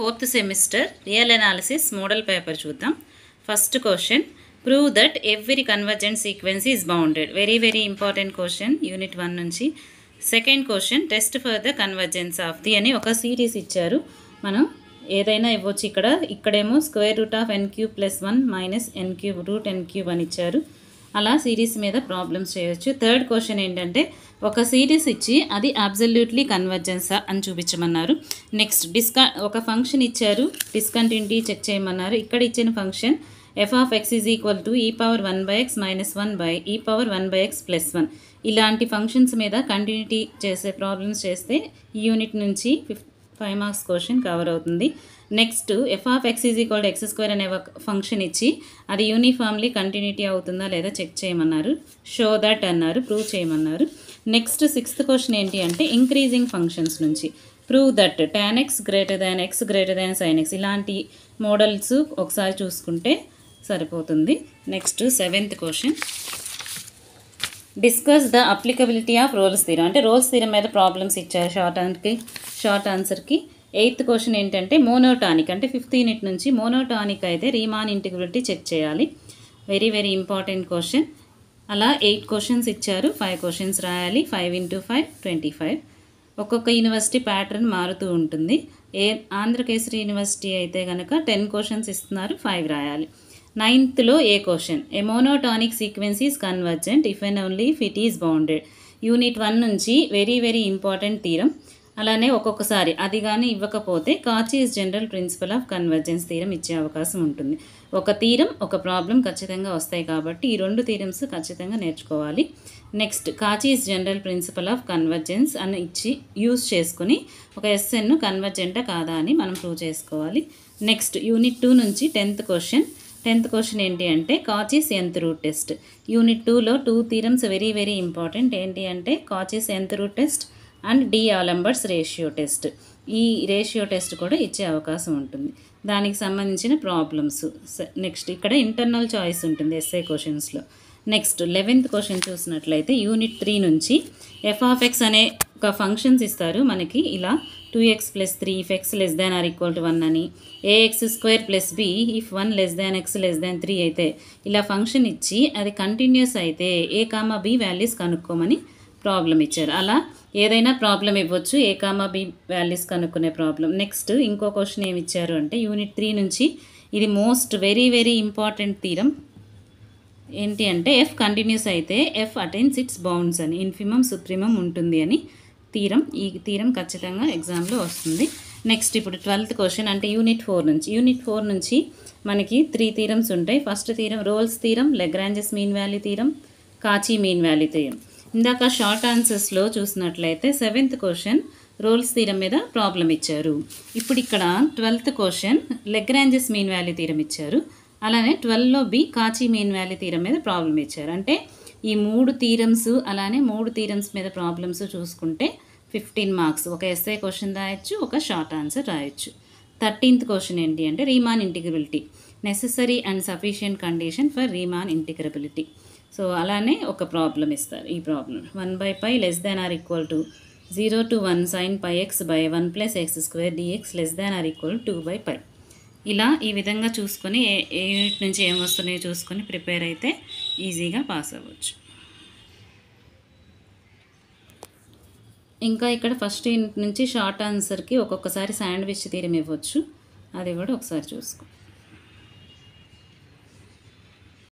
4th semester real analysis model paper చూద్దాం. First question, prove that every convergent sequence is bounded. Very important question, unit 1 నుంచి. Second question, test for the convergence of the అని ఒక series ఇచ్చారు. మనం ఏదైనా ఇవ్వచ్చు. ఇక్కడేమో square root of n cube plus 1 minus n cube root n cube అని ఇచ్చారు. అలా సిరీస్ మీద ప్రాబ్లమ్స్ చేయొచ్చు. థర్డ్ క్వశ్చన్ ఏంటంటే ఒక సిరీస్ ఇచ్చి అది అబ్సల్యూట్లీ కన్వర్జెన్సా అని చూపించమన్నారు. నెక్స్ట్ ఒక ఫంక్షన్ ఇచ్చారు, డిస్కంటిన్యూటీ చెక్ చేయమన్నారు. ఇక్కడ ఇచ్చిన ఫంక్షన్ f(x) = e⁻1/x - 1/e⁻1/x + 1 ఇలాంటి ఫంక్షన్స్ మీద కంటిన్యూటీ చేసే ప్రాబ్లమ్స్ చేస్తే ఈ యూనిట్ నుంచి 5 మార్క్స్ క్వశ్చన్ కవర్ అవుతుంది. నెక్స్ట్ f(x) = x² అనే ఫంక్షన్ ఇచ్చి అది యూనిఫామ్లీ కంటిన్యూటీ అవుతుందా లేదా చెక్ చేయమన్నారు. షో దట్ అన్నారు, ప్రూవ్ చేయమన్నారు. నెక్స్ట్ 6th క్వశ్చన్ ఏంటి అంటే ఇంక్రీజింగ్ ఫంక్షన్స్ నుంచి prove that tan x > x > sin x ఇలాంటి మోడల్స్ ఒకసారి చూసుకుంటే సరిపోతుంది. Next 7th question, discuss the applicability of roles theorem అంటే రోల్స్ థీరం మీద ప్రాబ్లమ్స్ ఇచ్చారు షార్ట్ ఆన్సర్కి. 8th క్వశ్చన్ ఏంటంటే మోనోటానిక్ అంటే 5th యూనిట్ నుంచి మోనోటానిక్ అయితే రీమాన్ ఇంటిగ్రిటీ చెక్ చేయాలి. Very important question. అలా 8 క్వశ్చన్స్ ఇచ్చారు, 5 క్వశ్చన్స్ రాయాలి. 5 × 5 25. ఒక్కొక్క యూనివర్సిటీ ప్యాటర్న్ మారుతూ ఉంటుంది. ఆంధ్రకేసరి యూనివర్సిటీ అయితే కనుక 10 క్వశ్చన్స్ ఇస్తున్నారు, 5 రాయాలి. 9thలో ఏ question, a monotonic sequence is convergent if and only if it is bounded. Unit 1 నుంచి వెరీ ఇంపార్టెంట్ థీరం. అలానే ఒక్కొక్కసారి అది కానీ ఇవ్వకపోతే Cauchy's general principle of convergence theorem ఇచ్చే అవకాశం ఉంటుంది. ఒక థీరం ఒక ప్రాబ్లం ఖచ్చితంగా వస్తాయి కాబట్టి ఈ 2 థీరమ్స్ ఖచ్చితంగా నేర్చుకోవాలి. Next Cauchy's general principle of convergence అని ఇచ్చి యూజ్ చేసుకుని ఒక ఎస్ఎన్ను కన్వర్జెంటా కాదా అని మనం ప్రూవ్ చేసుకోవాలి. నెక్స్ట్ యూనిట్ 2 నుంచి 10th క్వశ్చన్ ఏంటి అంటే Cauchy's nth root test. Unit 2లో 2 థీరమ్స్ వెరీ ఇంపార్టెంట్. ఏంటి అంటే Cauchy's nth root test and D'Alembert's ratio test. ఈ రేషియో టెస్ట్ కూడా ఇచ్చే అవకాశం ఉంటుంది. దానికి సంబంధించిన ప్రాబ్లమ్స్. నెక్స్ట్ ఇక్కడ ఇంటర్నల్ చాయిస్ ఉంటుంది ఎస్ఏ క్వశ్చన్స్లో. నెక్స్ట్ 11th క్వశ్చన్ చూసినట్లయితే యూనిట్ 3 నుంచి f(x) అనే ఒక ఫంక్షన్స్ ఇస్తారు మనకి. ఇలా 2x + 3 if x <= 1 అని, ax² + b if 1 < x < 3 అయితే ఇలా ఫంక్షన్ ఇచ్చి అది కంటిన్యూస్ అయితే a, b వాల్యూస్ కనుక్కోమని ప్రాబ్లం ఇచ్చారు. అలా ఏదైనా ప్రాబ్లం ఇవ్వచ్చు, a, b వాల్యూస్ కనుక్కునే ప్రాబ్లం. నెక్స్ట్ ఇంకో క్వశ్చన్ ఏమి ఇచ్చారు అంటే యూనిట్ 3 నుంచి ఇది మోస్ట్ వెరీ ఇంపార్టెంట్ థీరం. ఏంటి అంటే f కంటిన్యూస్ అయితే f అటైన్స్ ఇట్స్ బౌండ్స్ అని, ఇన్ఫిమమ్ సుప్రీమమ్ ఉంటుంది అని థీరం. ఈ థీరం ఖచ్చితంగా ఎగ్జామ్లో వస్తుంది. నెక్స్ట్ ఇప్పుడు 12th క్వశ్చన్ అంటే యూనిట్ 4 నుంచి మనకి 3 థీరమ్స్ ఉంటాయి. First theorem Rolle's theorem, Lagrange's mean value theorem, Cauchy mean value theorem. ఇందాక షార్ట్ ఆన్సర్స్లో చూసినట్లయితే 7th క్వశ్చన్ రోల్స్ థీరం మీద ప్రాబ్లం ఇచ్చారు. ఇప్పుడు ఇక్కడ 12th question Lagrange's mean value theorem ఇచ్చారు. అలానే 12లో B Cauchy mean value theorem మీద ప్రాబ్లం ఇచ్చారు. అంటే ఈ 3 థీరమ్స్ అలానే 3 థీరమ్స్ మీద ప్రాబ్లమ్స్ చూసుకుంటే 15 మార్క్స్. ఒక ఎస్ఏ క్వశ్చన్ రాయొచ్చు, ఒక షార్ట్ ఆన్సర్ రాయొచ్చు. 13th క్వశ్చన్ ఏంటి అంటే Riemann integrability, necessary and sufficient condition for Riemann integrability. So అలానే ఒక ప్రాబ్లం ఇస్తారు. ఈ problem 1/π <= 0 to 1 sin πx / 1 + x² dx <= 2/π. ఇలా ఈ విధంగా చూసుకొని ఏ యూనిట్ నుంచి ఏం వస్తున్నాయో చూసుకొని ప్రిపేర్ అయితే ఈజీగా పాస్ అవ్వచ్చు. ఇంకా ఇక్కడ ఫస్ట్ యూనిట్ నుంచి షార్ట్ ఆన్సర్కి ఒక్కొక్కసారి శాండ్విచ్ థీరం ఇవ్వచ్చు, అది కూడా ఒకసారి చూసుకో.